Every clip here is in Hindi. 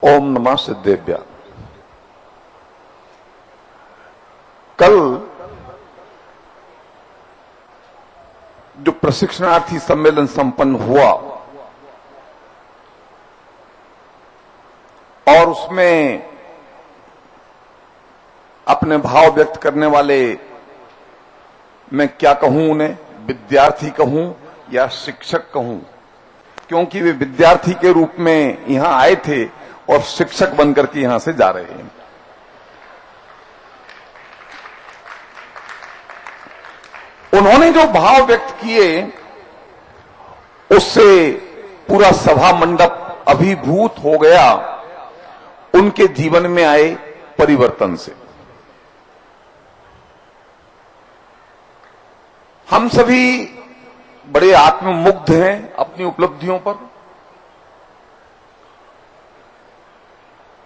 ओम नमः सिद्धेभ्य। कल जो प्रशिक्षणार्थी सम्मेलन संपन्न हुआ और उसमें अपने भाव व्यक्त करने वाले, मैं क्या कहूं उन्हें, विद्यार्थी कहूं या शिक्षक कहूं, क्योंकि वे विद्यार्थी के रूप में यहां आए थे और शिक्षक बनकर के यहां से जा रहे हैं। उन्होंने जो भाव व्यक्त किए उससे पूरा सभा मंडप अभिभूत हो गया उनके जीवन में आए परिवर्तन से। हम सभी बड़े आत्ममुग्ध हैं अपनी उपलब्धियों पर।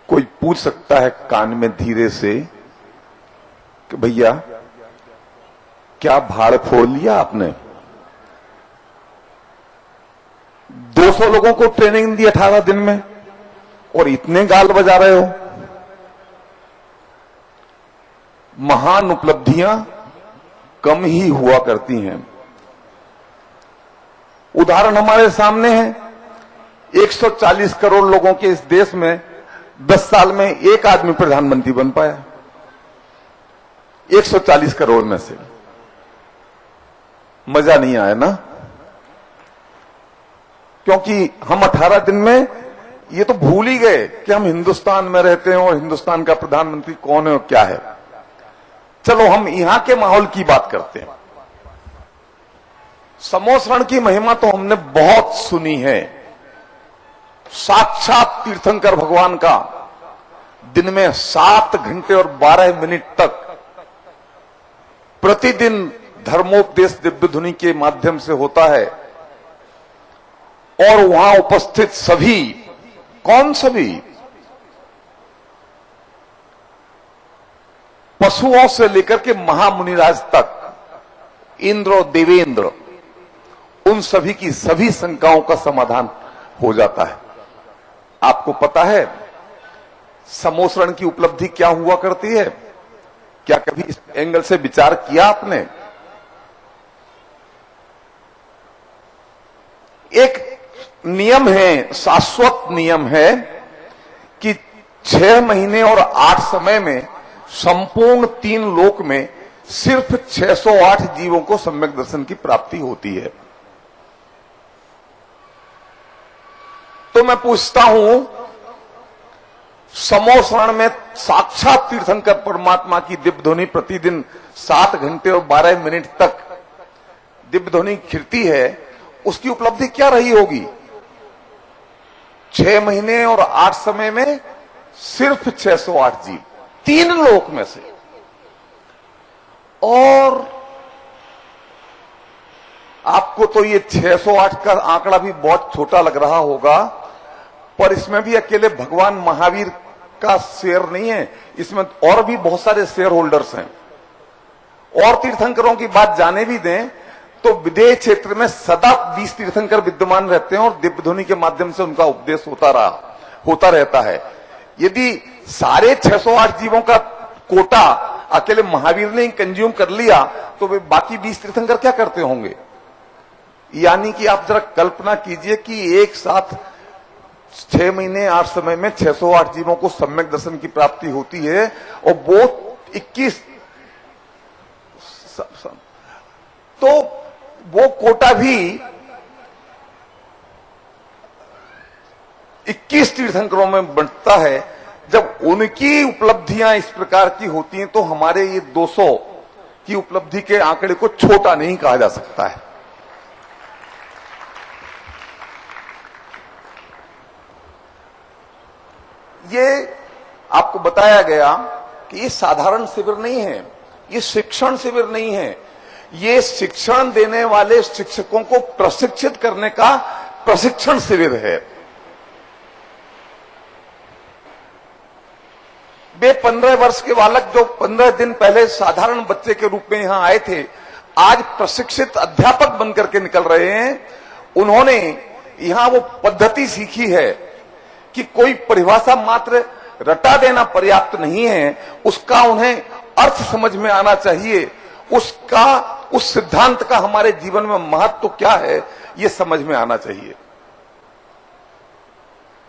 कोई पूछ सकता है कान में धीरे से कि भैया क्या भाड़ फोड़ लिया आपने? 200 लोगों को ट्रेनिंग दी 18 दिन में और इतने गाल बजा रहे हो। महान उपलब्धियां कम ही हुआ करती हैं। उदाहरण हमारे सामने है। 140 करोड़ लोगों के इस देश में 10 साल में एक आदमी प्रधानमंत्री बन पाया। 140 करोड़ में से। मजा नहीं आया ना? क्योंकि हम 18 दिन में ये तो भूल ही गए कि हम हिंदुस्तान में रहते हैं और हिंदुस्तान का प्रधानमंत्री कौन है और क्या है। चलो हम यहां के माहौल की बात करते हैं। समोसरण की महिमा तो हमने बहुत सुनी है। साक्षात तीर्थंकर भगवान का दिन में 7 घंटे और 12 मिनट तक प्रतिदिन धर्मोपदेश दिव्य ध्वनि के माध्यम से होता है और वहां उपस्थित सभी, कौन सभी? पशुओं से लेकर के महामुनिराज तक, इंद्र और देवेंद्र, उन सभी की सभी शंकाओं का समाधान हो जाता है। आपको पता है समोसरण की उपलब्धि क्या हुआ करती है? क्या कभी इस एंगल से विचार किया आपने? एक नियम है, शाश्वत नियम है कि 6 महीने और 8 समय में संपूर्ण 3 लोक में सिर्फ 608 जीवों को सम्यक दर्शन की प्राप्ति होती है। तो मैं पूछता हूं, समोसरण में साक्षात तीर्थंकर परमात्मा की दिव्य ध्वनि प्रतिदिन 7 घंटे और 12 मिनट तक दिव्य ध्वनि खिलती है, उसकी उपलब्धि क्या रही होगी? 6 महीने और 8 समय में सिर्फ 608 जीव, 3 लोक में से। और आपको तो ये 608 का आंकड़ा भी बहुत छोटा लग रहा होगा, पर इसमें भी अकेले भगवान महावीर का शेयर नहीं है, इसमें और भी बहुत सारे शेयर होल्डर्स हैं। और तीर्थंकरों की बात जाने भी दें तो विदेश क्षेत्र में सदा 20 तीर्थंकर विद्यमान रहते हैं और दिव्य ध्वनि के माध्यम से उनका उपदेश होता रहता है। यदि सारे 608 जीवों का कोटा अकेले महावीर ने कंज्यूम कर लिया तो वे बाकी 20 तीर्थंकर क्या करते होंगे? यानी कि आप जरा कल्पना कीजिए कि एक साथ 6 महीने 8 समय में 608 जीवों को सम्यक दर्शन की प्राप्ति होती है और वो 21, तो वो कोटा भी 21 तीर्थंकरों में बंटता है। जब उनकी उपलब्धियां इस प्रकार की होती हैं तो हमारे ये 200 की उपलब्धि के आंकड़े को छोटा नहीं कहा जा सकता है। ये आपको बताया गया कि ये साधारण शिविर नहीं है, ये शिक्षण शिविर नहीं है, ये शिक्षण देने वाले शिक्षकों को प्रशिक्षित करने का प्रशिक्षण शिविर है। वे 15 वर्ष के बालक जो 15 दिन पहले साधारण बच्चे के रूप में यहां आए थे, आज प्रशिक्षित अध्यापक बनकर के निकल रहे हैं। उन्होंने यहां वो पद्धति सीखी है कि कोई परिभाषा मात्र रटा देना पर्याप्त नहीं है, उसका उन्हें अर्थ समझ में आना चाहिए, उसका उस सिद्धांत का हमारे जीवन में महत्व क्या है ये समझ में आना चाहिए।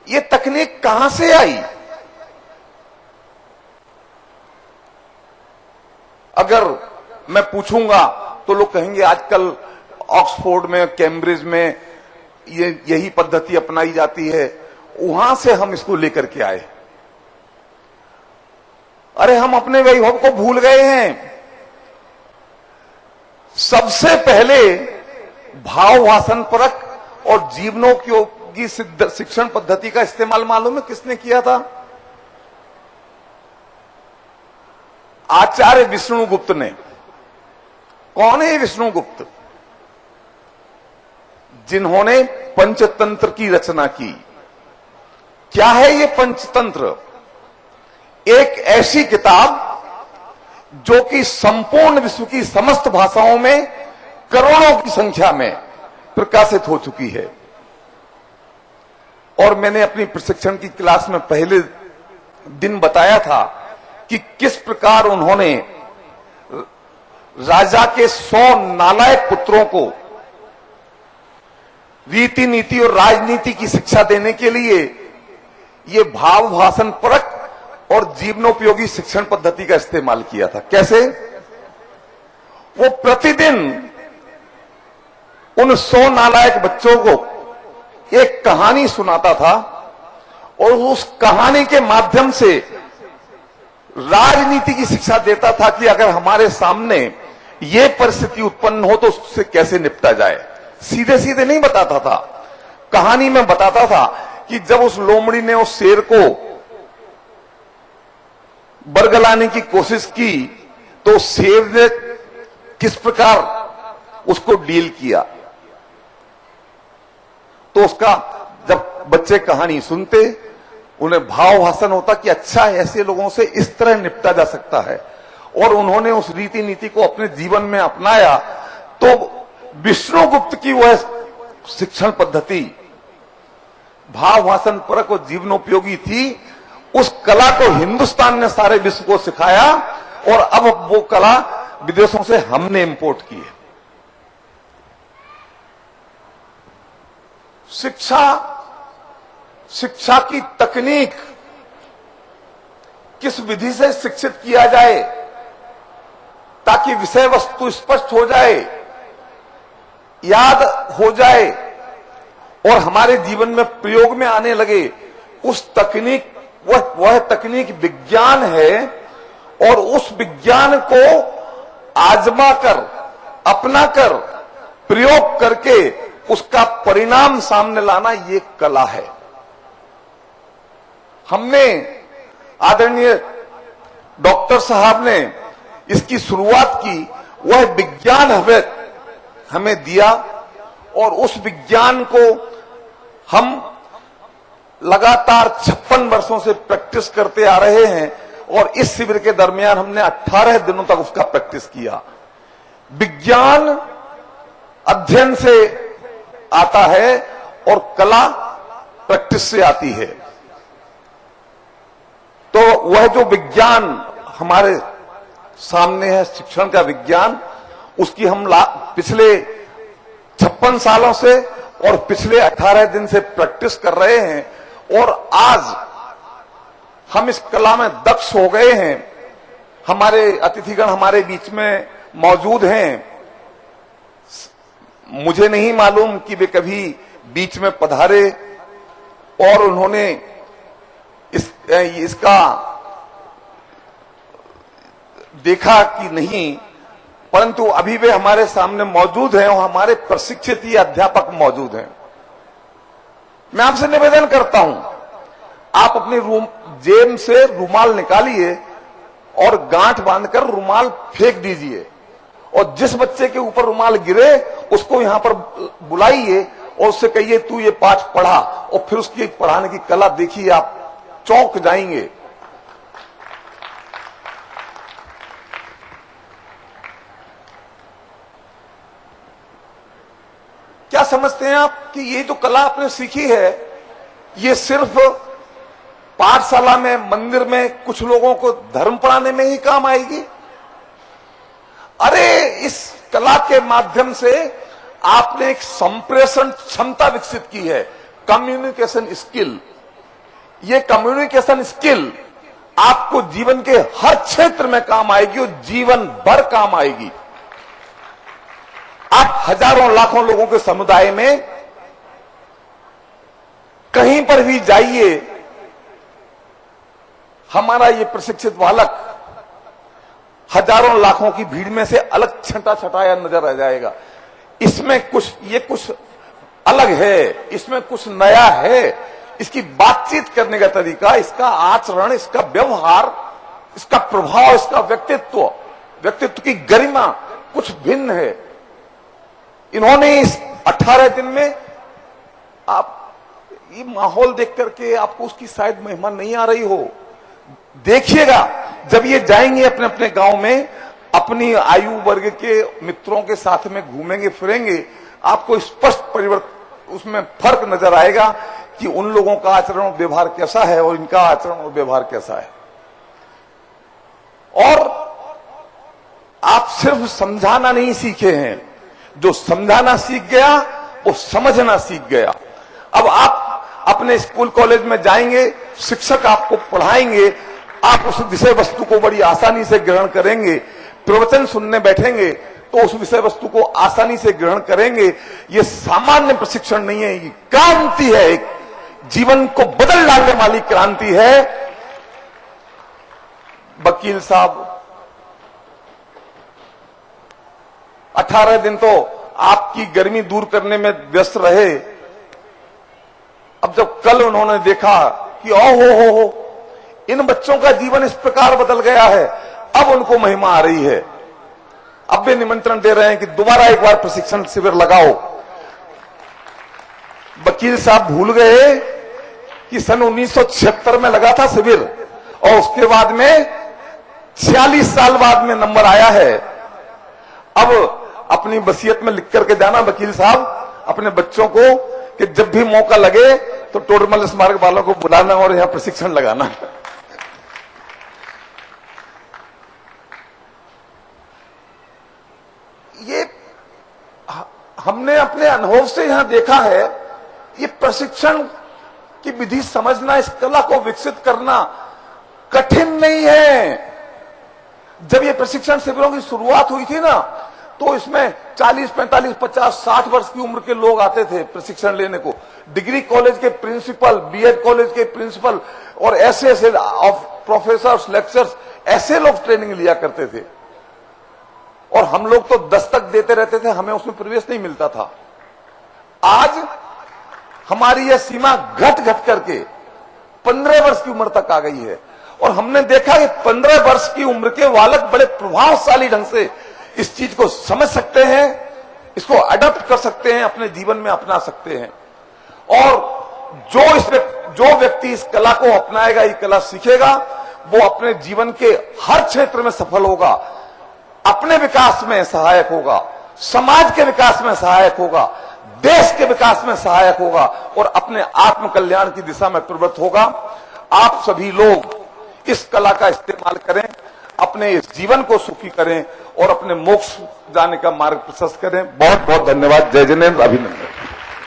ये तकनीक कहां से आई? अगर मैं पूछूंगा तो लोग कहेंगे आजकल ऑक्सफोर्ड में, कैम्ब्रिज में यही पद्धति अपनाई जाती है, वहां से हम इसको लेकर के आए। अरे हम अपने वैभव को भूल गए हैं। सबसे पहले भावभाषण परक और जीवनोपयोगी शिक्षण पद्धति का इस्तेमाल मालूम है किसने किया था? आचार्य विष्णुगुप्त ने। कौन है विष्णुगुप्त? जिन्होंने पंचतंत्र की रचना की। क्या है ये पंचतंत्र? एक ऐसी किताब जो कि संपूर्ण विश्व की समस्त भाषाओं में करोड़ों की संख्या में प्रकाशित हो चुकी है। और मैंने अपनी प्रशिक्षण की क्लास में पहले दिन बताया था कि किस प्रकार उन्होंने राजा के 100 नालायक पुत्रों को रीति नीति और राजनीति की शिक्षा देने के लिए ये भाव भाषण परक और जीवनोपयोगी शिक्षण पद्धति का इस्तेमाल किया था। कैसे? वो प्रतिदिन उन 100 नालायक बच्चों को एक कहानी सुनाता था और उस कहानी के माध्यम से राजनीति की शिक्षा देता था कि अगर हमारे सामने ये परिस्थिति उत्पन्न हो तो उससे कैसे निपटा जाए। सीधे सीधे नहीं बताता था, कहानी में बताता था कि जब उस लोमड़ी ने उस शेर को बरगलाने की कोशिश की तो शेर ने किस प्रकार उसको डील किया। तो उसका जब बच्चे कहानी सुनते उन्हें भाव भाषण होता कि अच्छा ऐसे लोगों से इस तरह निपटा जा सकता है, और उन्होंने उस रीति नीति को अपने जीवन में अपनाया। तो विष्णुगुप्त की वह शिक्षण पद्धति भाव भाषण परक और जीवनोपयोगी थी। उस कला को हिंदुस्तान ने सारे विश्व को सिखाया और अब वो कला विदेशों से हमने इंपोर्ट की है। शिक्षा की तकनीक किस विधि से शिक्षित किया जाए ताकि विषय वस्तु स्पष्ट हो जाए, याद हो जाए और हमारे जीवन में प्रयोग में आने लगे, उस तकनीक वह तकनीक विज्ञान है। और उस विज्ञान को आजमा कर, अपना कर, प्रयोग करके उसका परिणाम सामने लाना ये कला है। हमने आदरणीय डॉक्टर साहब ने इसकी शुरुआत की, वह विज्ञान हमें दिया और उस विज्ञान को हम लगातार 56 वर्षों से प्रैक्टिस करते आ रहे हैं और इस शिविर के दरमियान हमने 18 दिनों तक उसका प्रैक्टिस किया। विज्ञान अध्ययन से आता है और कला प्रैक्टिस से आती है। तो वह जो विज्ञान हमारे सामने है, शिक्षण का विज्ञान, उसकी हम पिछले 56 सालों से और पिछले 18 दिन से प्रैक्टिस कर रहे हैं और आज हम इस कला में दक्ष हो गए हैं। हमारे अतिथिगण हमारे बीच में मौजूद हैं। मुझे नहीं मालूम कि वे कभी बीच में पधारे और उन्होंने इसका देखा कि नहीं, परंतु अभी वे हमारे सामने मौजूद हैं और हमारे प्रशिक्षित ये अध्यापक मौजूद हैं। मैं आपसे निवेदन करता हूं, आप अपनी जेब से रुमाल निकालिए और गांठ बांधकर रुमाल फेंक दीजिए और जिस बच्चे के ऊपर रुमाल गिरे उसको यहां पर बुलाइए और उससे कहिए तू ये पाठ पढ़ा, और फिर उसकी पढ़ाने की कला देखिए, आप चौंक जाएंगे। क्या समझते हैं आप कि ये जो कला आपने सीखी है ये सिर्फ पाठशाला में, मंदिर में कुछ लोगों को धर्म पढ़ाने में ही काम आएगी। अरे इस कला के माध्यम से आपने एक संप्रेषण क्षमता विकसित की है, कम्युनिकेशन स्किल। ये कम्युनिकेशन स्किल आपको जीवन के हर क्षेत्र में काम आएगी और जीवन भर काम आएगी। आप हजारों लाखों लोगों के समुदाय में कहीं पर भी जाइए, हमारा ये प्रशिक्षित बालक हजारों लाखों की भीड़ में से अलग छटा छटाया नजर आ जाएगा। इसमें कुछ अलग है, इसमें कुछ नया है। इसकी बातचीत करने का तरीका, इसका आचरण, इसका व्यवहार, इसका प्रभाव, इसका व्यक्तित्व की गरिमा कुछ भिन्न है। इन्होंने इस 18 दिन में, आप ये माहौल देख करके आपको उसकी शायद महिमा नहीं आ रही हो, देखिएगा जब ये जाएंगे अपने अपने गांव में, अपनी आयु वर्ग के मित्रों के साथ में घूमेंगे फिरेंगे, आपको स्पष्ट परिवर्तन, उसमें फर्क नजर आएगा कि उन लोगों का आचरण और व्यवहार कैसा है और इनका आचरण और व्यवहार कैसा है। और आप सिर्फ समझाना नहीं सीखे हैं, जो समझाना सीख गया वो समझना सीख गया। अब आप अपने स्कूल कॉलेज में जाएंगे, शिक्षक आपको पढ़ाएंगे, आप उस विषय वस्तु को बड़ी आसानी से ग्रहण करेंगे। प्रवचन सुनने बैठेंगे तो उस विषय वस्तु को आसानी से ग्रहण करेंगे। ये सामान्य प्रशिक्षण नहीं है, ये क्रांति है, एक जीवन को बदल डालने वाली क्रांति है। वकील साहब 18 दिन तो आपकी गर्मी दूर करने में व्यस्त रहे। अब जब कल उन्होंने देखा कि हो इन बच्चों का जीवन इस प्रकार बदल गया है, अब उनको महिमा आ रही है। अब वे निमंत्रण दे रहे हैं कि दोबारा एक बार प्रशिक्षण शिविर लगाओ। वकील साहब भूल गए कि सन 1976 में लगा था शिविर और उसके बाद में 46 साल बाद में नंबर आया है। अब अपनी वसीयत में लिख करके जाना वकील साहब अपने बच्चों को कि जब भी मौका लगे तो टोडरमल स्मारक वालों को बुलाना और यहां प्रशिक्षण लगाना। ये हमने अपने अनुभव से यहां देखा है, ये प्रशिक्षण की विधि समझना, इस कला को विकसित करना कठिन नहीं है। जब ये प्रशिक्षण शिविरों की शुरुआत हुई थी ना, तो इसमें 40, 45, 50, 60 वर्ष की उम्र के लोग आते थे प्रशिक्षण लेने को। डिग्री कॉलेज के प्रिंसिपल, बीएड कॉलेज के प्रिंसिपल और ऐसे प्रोफेसर, लेक्चर्स, ऐसे लोग ट्रेनिंग लिया करते थे। और हम लोग तो दस्तक देते रहते थे, हमें उसमें प्रवेश नहीं मिलता था। आज हमारी यह सीमा घट करके 15 वर्ष की उम्र तक आ गई है। और हमने देखा कि 15 वर्ष की उम्र के बालक बड़े प्रभावशाली ढंग से इस चीज को समझ सकते हैं, इसको अडॉप्ट कर सकते हैं, अपने जीवन में अपना सकते हैं। और जो व्यक्ति इस कला को अपनाएगा, ये कला सीखेगा, वो अपने जीवन के हर क्षेत्र में सफल होगा, अपने विकास में सहायक होगा, समाज के विकास में सहायक होगा, देश के विकास में सहायक होगा और अपने आत्म कल्याण की दिशा में प्रवृत्त होगा। आप सभी लोग इस कला का इस्तेमाल करें, अपने इस जीवन को सुखी करें और अपने मोक्ष जाने का मार्ग प्रशस्त करें। बहुत बहुत धन्यवाद। जय जिनेंद्र, अभिनंदन।